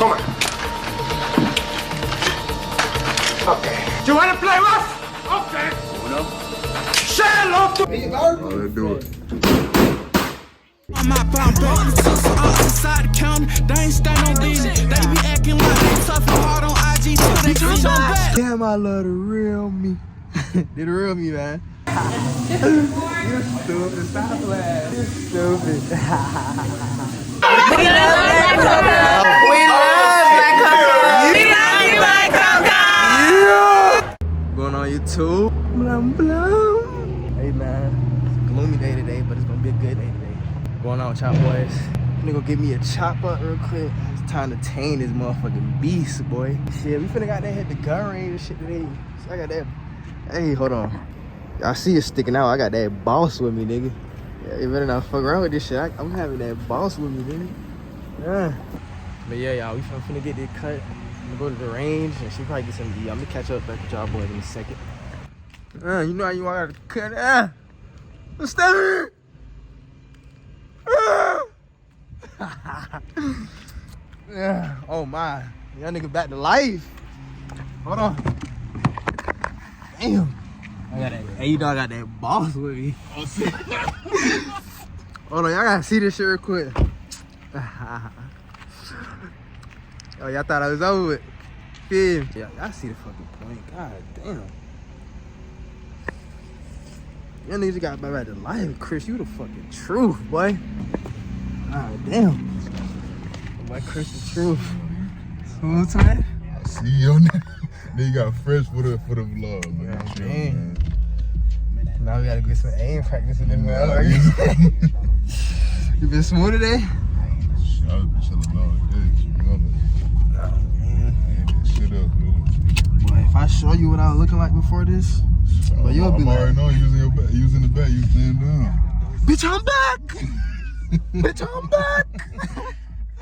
Come on. Okay. Do you want to play rough? Okay. Uno. Say hello to me. Let's do it. I'm out bound outside the county. They ain't stay no busy. They be acting like they tough and hard on IG till they come back. Damn, I love the real me. The real me, man. You stupid. Stop playing. You stupid. We love BLACKCOCO. We love BLACKCOCO. We love you, BLACKCOCO. Yeah. Going on YouTube. Blam blam. Hey man, it's a gloomy day today, but it's gonna be a good day today. Going on with y'all boys. I'm gonna get me a chop up real quick. It's time to tame this motherfucking beast, boy. Shit, we finna got that hit the gun range and shit today. So I got that. Hey, hold on. I see it sticking out. I got that boss with me, nigga. Yeah, you better not fuck around with this shit. I'm having that boss with me, nigga. Yeah. But yeah, y'all, we finna get this cut. I'm gonna go to the range and she probably get some D. I'm gonna catch up back with y'all boys in a second. You know how you want to cut it? Stop here. Yeah. Oh my. Y'all nigga back to life. Hold on. Damn. I got that. Hey, you know I got that boss with me. Hold on, y'all gotta see this shit real quick. Oh, y'all thought I was over with. Feel? Y'all see the fucking point. God damn. Y'all niggas got back to life. Chris, you the fucking truth, boy. God damn. Boy, Chris the truth. Smooth time? I see you on there. Then you got fresh for the vlog, man. Yeah, Chill, man. Now we gotta get some aim practice in this man. You been smooth today? I've been chilling all day. Oh, man. Shit up, man. Boy, if I show you what I was looking like before this, but you'll be like, already know using your back, using the back, you stand down. bitch, I'm back! Bitch, I'm back!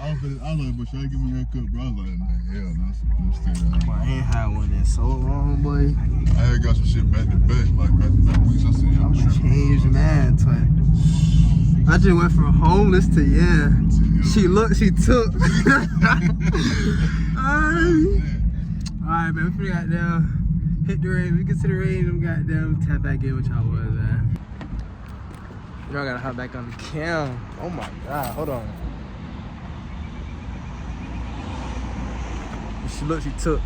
I was like, but should I give me a haircut, bro? I was like, man, hell no, I'm stay down. Boy, I ain't had one in so long, boy. I had got some shit back to back, like back to back weeks. I said, y'all I'm a changed man, twin. I just went from homeless to yeah. She looked, she took. Alright, man, we finna goddamn hit the range. We get to the range, I'm goddamn tap back in with y'all boys, man. You know I gotta hop back on the cam. Oh my god, hold on. She looked, she took.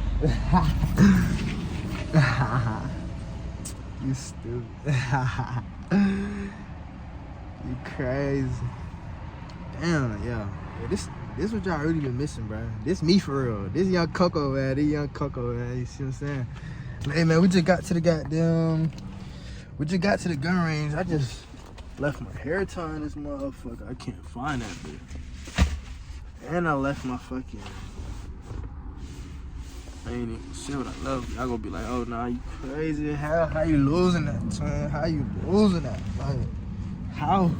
You stupid. You crazy. Damn, yeah. This what y'all really been missing, bro. This me for real. This young Coco, man. This young Coco, man. You see what I'm saying? Hey, man, we just got to the goddamn. We just got to the gun range. I just left my hair tie in this motherfucker. I can't find that bitch. And I left my fucking. I ain't even say what I love. Y'all gonna be like, oh nah, you crazy. How you losing that, twin? How you losing that? Like, how?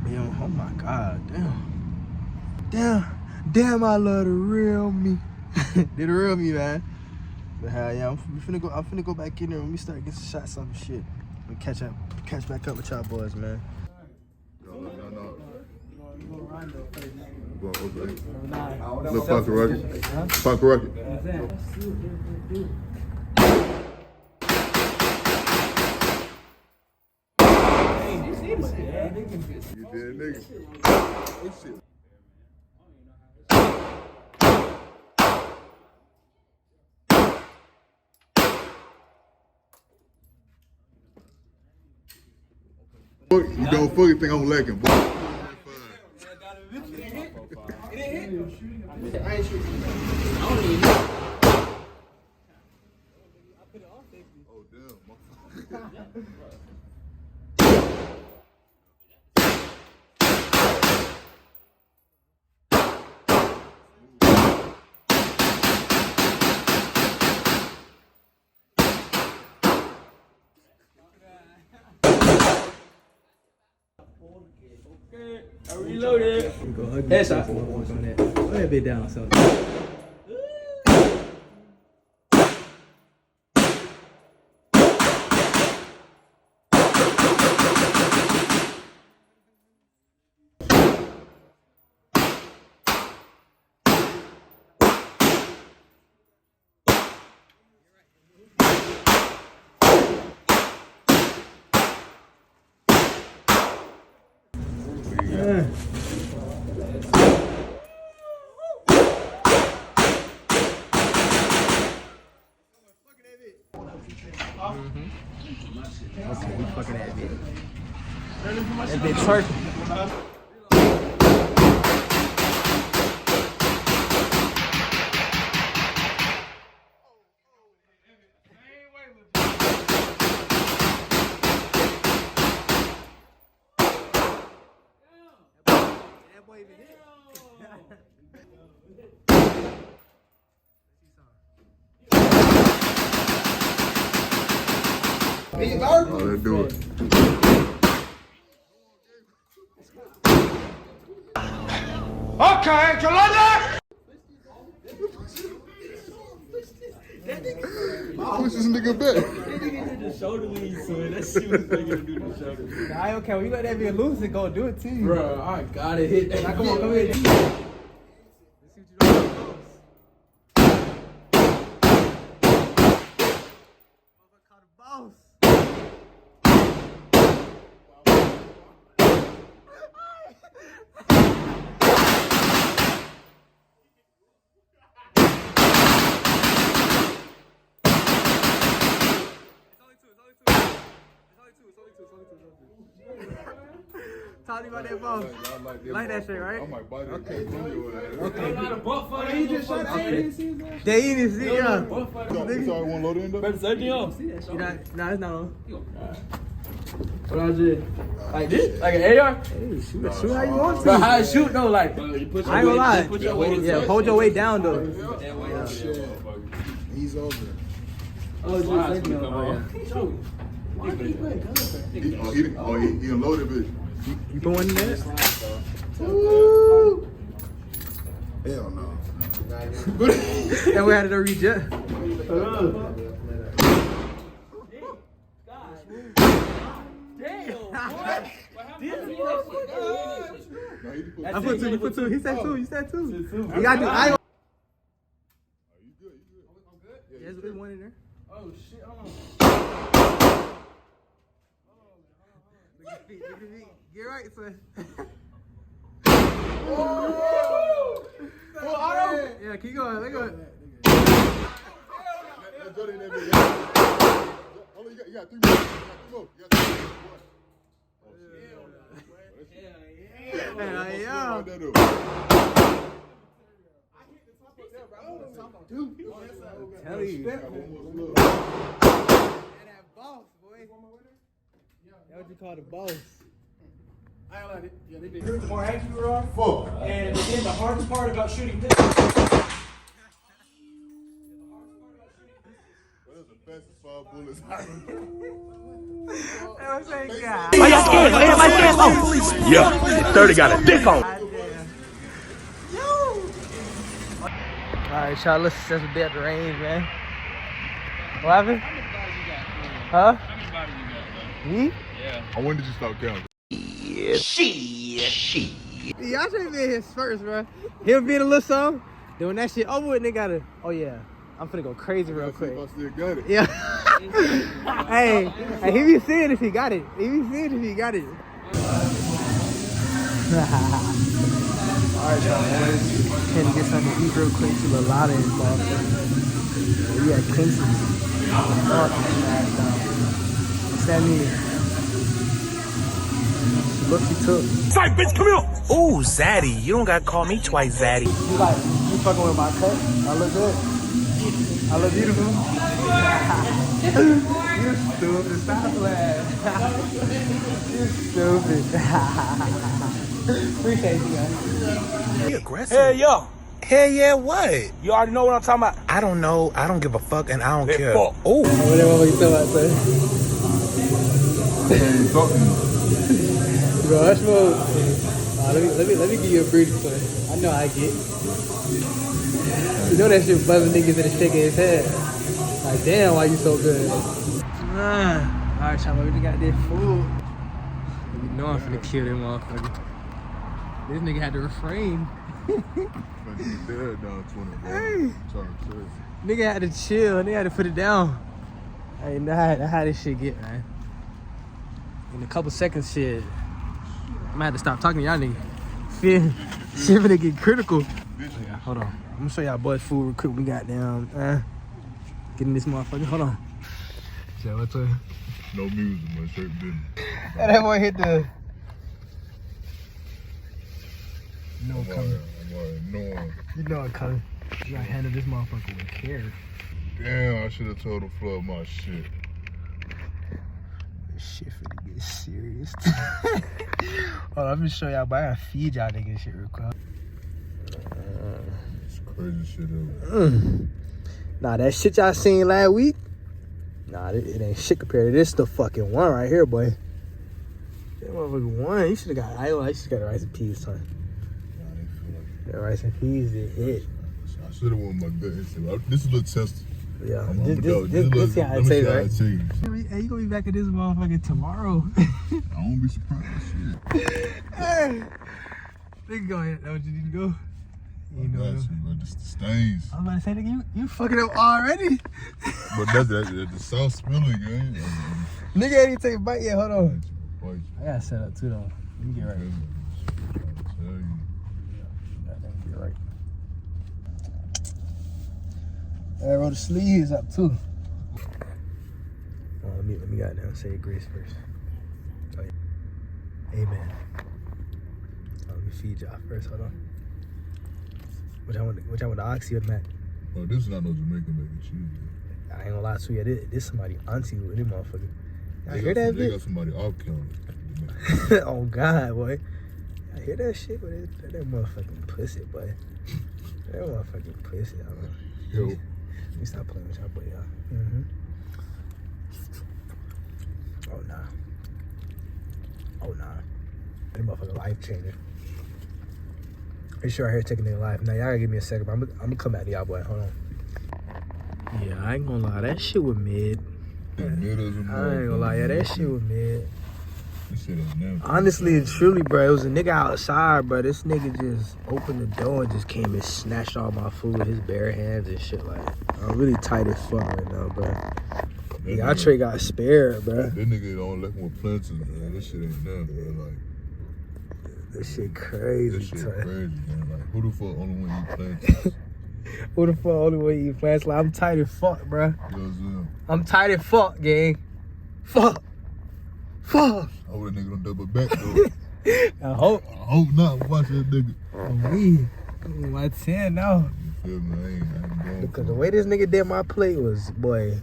Yo, oh my god, damn, I love the real me. The real me, man. But hell yeah, I'm finna go back in there when we start getting some shots off and shit. And catch back up with y'all boys, man. No. Look, Parker Rocket. Parker Rocket. You did, nigga. Oh, shit. You don't fucking think I'm lacking, boy. I ain't shooting. I don't even know. Oh, damn. Okay, I reloaded. Headshot. Go ahead, bit down, so. Okay, we fucking that bitch. That bitch twerking. That boy even hit. Oh, let's do it. Okay, Yolanda! Push this nigga back. I don't care. When you let that be loose, it go do it to you. Bro, I gotta hit that. Now, come on, come here. Let's see what you do. Call the boss. Talk to me about that boss. Like that shit, right? I might bite it. Okay. Okay. He just shot at They ain't even see it, yeah. This already one loaded in though? Better say no. Nah, it's not on. What I did? Like this? Like an AR? Hey, shoot how you want to. But how it shoot though? Like, you put your I ain't gonna lie. Put your weight Yeah, hold your weight down though. He's over. Oh, just like no. He unloaded bitch. You put one in there? Hell no. And we had to reject. I put two, you put two. He said two, you said two. You gotta do, I. You good, I'm good? Yeah, there's one in there. Oh shit, hold on. Look at your feet, look at your feet. Get right, son. Yeah, keep going, look at it. Let's go in that bitch. Oh, you got 3 more. You got 3 more. Hell yeah. Tell you. That boss, boy. That's what you call the boss. I ain't like it. Yeah, they did. The more active you are, Fuck. and again, the hardest part about shooting pistols. That is the fastest 5 bullets I That was that guy. Why y'all scared? Why everybody scared? Oh, yeah. 30 got a dick on. Alright, y'all, let's set some day at the range, man. What happened? Huh? Me? when did you stop counting? Y'all should be his first, bro. He'll be in a little something. Then when that shit over with, they gotta, oh yeah, I'm finna go crazy real quick. I still got it. Yeah. hey, he be seeing if he got it. He be seeing if he got it. Alright, y'all, man. Can to get something to eat real quick to the lot of his We had cases. What's that mean? Look, he took. Sorry, bitch, come here. Ooh, Zaddy. You don't gotta call me twice, Zaddy. You fucking with my cut? I look good. I look beautiful. You're stupid. Stop laughing. You're stupid. Appreciate you guys. You aggressive. Hell yeah. Hell yeah, what? You already know what I'm talking about? I don't know. I don't give a fuck and I don't care. Oh. Whatever you talking about, son. Bro, I smoke. Let me give you a brief, son. I know I get. You know that shit buzzing niggas in the shaking his head. Like, damn, why you so good? Alright, y'all, we just got this food. You know I'm finna kill that motherfucker. This nigga had to refrain. Nigga had to chill. Nigga had to put it down. I ain't know how this shit get, man. In a couple seconds, shit. I'm gonna have to stop talking to y'all niggas. Feel shit finna get critical. Yeah, hold on. I'm gonna show y'all boys food real quick. We got down. Getting this motherfucker. Hold on. Yeah, what's up? No music, man. Straight business. And that boy hit the. You know I'm what coming. already knowing. You know what coming. You gotta handle this motherfucker with care. Damn, I should have told him flood my shit. This shit finna get serious. Hold on, let me show y'all, but I gotta feed y'all niggas shit real quick. It's crazy shit ever. Nah, that shit y'all seen last week? Nah, it ain't shit compared to this. The fucking one right here, boy. That motherfucking one. You should've got, I should've got a rice and peas, son. I didn't feel like That rice and peas, it hit. I should have won my gut instinct. This is a little test. Yeah, I'm this how it tastes, right? Hey, Hey, you gonna be back at this motherfucker tomorrow? I won't be surprised. Shit. Hey, nigga, go ahead. That what you need to go? You know, That's it, bro. Just the stains. I was about to say, nigga, you fucking up already. But that's the sauce spilling, gang. Nigga ain't even take a bite yet. Hold on. I gotta set up too, though. Let me get right. I tell you. Let me get right. I roll the sleeves up too. Let me goddamn say grace first. Oh, yeah. Amen. Let me feed y'all first. Hold on. Which I want the oxy or the Mac? Oh, this is not no Jamaican making shit. I ain't gonna lie to you. This somebody auntie with this motherfucker. I They hear got that They bitch? got somebody off camera. Oh God, boy. I hear that shit, but that motherfucking pussy, boy. That motherfucking pussy. I don't know. Yo. Let me stop playing with y'all, boy, y'all. Oh nah. That motherfucker life changing. Pretty sure I heard taking their life. Now y'all gotta give me a second, but I'm gonna come at y'all, boy. Hold on. Yeah, I ain't gonna lie. That shit was mid. I ain't gonna lie. Yeah, that shit was mid. Honestly and truly, bro, it was a nigga outside, bro. This nigga just opened the door and just came and snatched all my food with his bare hands and shit. Like, I'm really tight as fuck right now, bro. Y'all Trey got spared, bro. That nigga don't let more plants in, man. This shit ain't done, bro. Like, this shit crazy, this shit son. crazy, man. Like, who the fuck only one eat plants? Who the fuck only way eat plants? Like, I'm tight as fuck, bro. You know what I'm saying? I'm tight as fuck, gang. Fuck. I hope that nigga don't double back, though. I hope not. Watch that nigga. me. My 10 now. You feel me? I ain't going Because the way this nigga did my plate was, boy.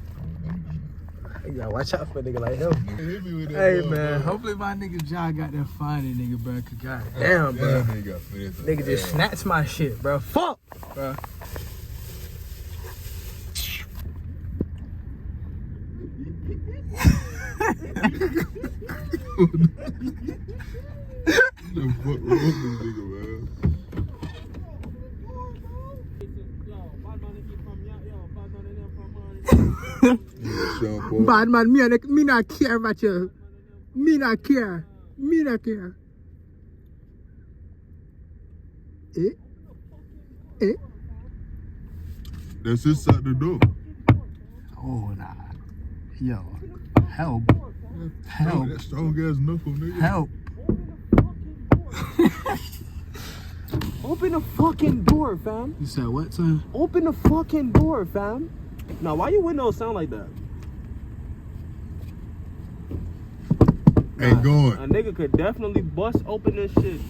You gotta watch out for a nigga like him. Hit me with that Hey, ball, man. bro. Hopefully my nigga John got that finding nigga, bro. Cause goddamn, bro. Nigga just snatched my shit, bro. Fuck, bro. The fuck wrong with this nigga, man? Bad man, me not care about you. Me not care. Eh? That's inside the door. Oh, nah. Yo. Help. That strong ass knuckle, nigga. Help. Open the fucking door, fam. You said what, son? Open the fucking door, fam. Now, why your windows sound like that? Ain't going. A nigga could definitely bust open this shit.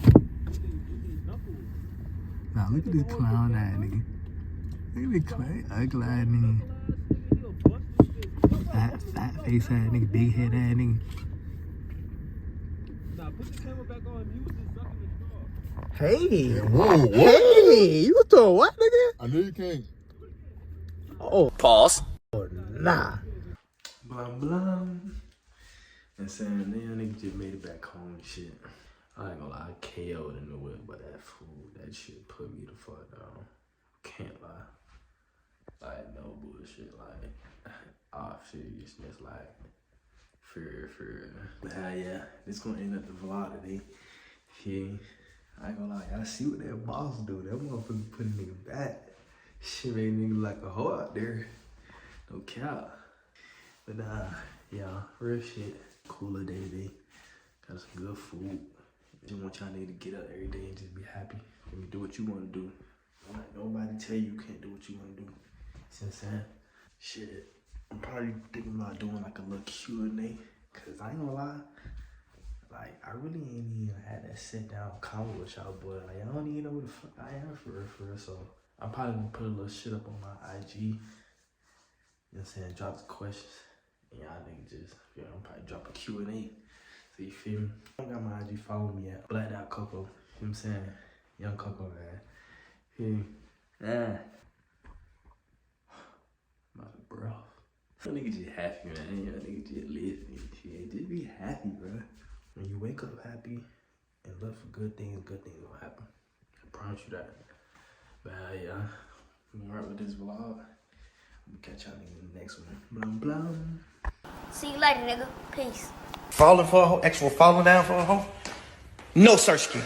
Nah, look at this clown ass nigga. Look at this clown, ugly ass nigga. Fat face ass nigga, big head ass nigga. Nah, put the camera back on. You was just sucking the straw. Hey. Whoa. Hey, you doing what, nigga? I know you can't. Oh. Pause. Oh, nah. BLAMBLAM. And saying, damn, nigga just made it back home and shit. I ain't gonna lie, I KO'd in the whip, but that food, that shit put me the fuck down. Can't lie. Like, no bullshit, like, off seriousness, like, for real. But yeah, this gonna end up the vlog today. Yeah, I ain't gonna lie, y'all see what that boss do. That motherfucker put a nigga back. Shit made nigga like a hoe out there. No cap. But yeah, real shit. Cooler day today. Got some good food. Just want y'all niggas to get up every day and just be happy. And do what you want to do. Don't let nobody tell you you can't do what you want to do. See what I'm saying? Shit. I'm probably thinking about doing like a little Q&A, cause I ain't gonna lie, like I really ain't even had that sit down convo with y'all, but like I don't even know who the fuck I am for real. So I'm probably gonna put a little shit up on my IG. You know what I'm saying? Drop the questions, and y'all niggas just, you know, I'm probably drop a Q&A. So you feel me? I don't got my IG, follow me at blackCOCO. You know what I'm saying? Young Coco, man. Feel me? Yeah. Bro. Y'all niggas just happy, man. Y'all niggas just living and shit. Just be happy, bro. When you wake up happy and look for good things will happen. I promise you that. But yeah, I'm alright with this vlog. We'll catch y'all in the next one. Blam blam. See you later, nigga. Peace. Falling for a hoe? Actual falling down for a hoe? No, Sirski.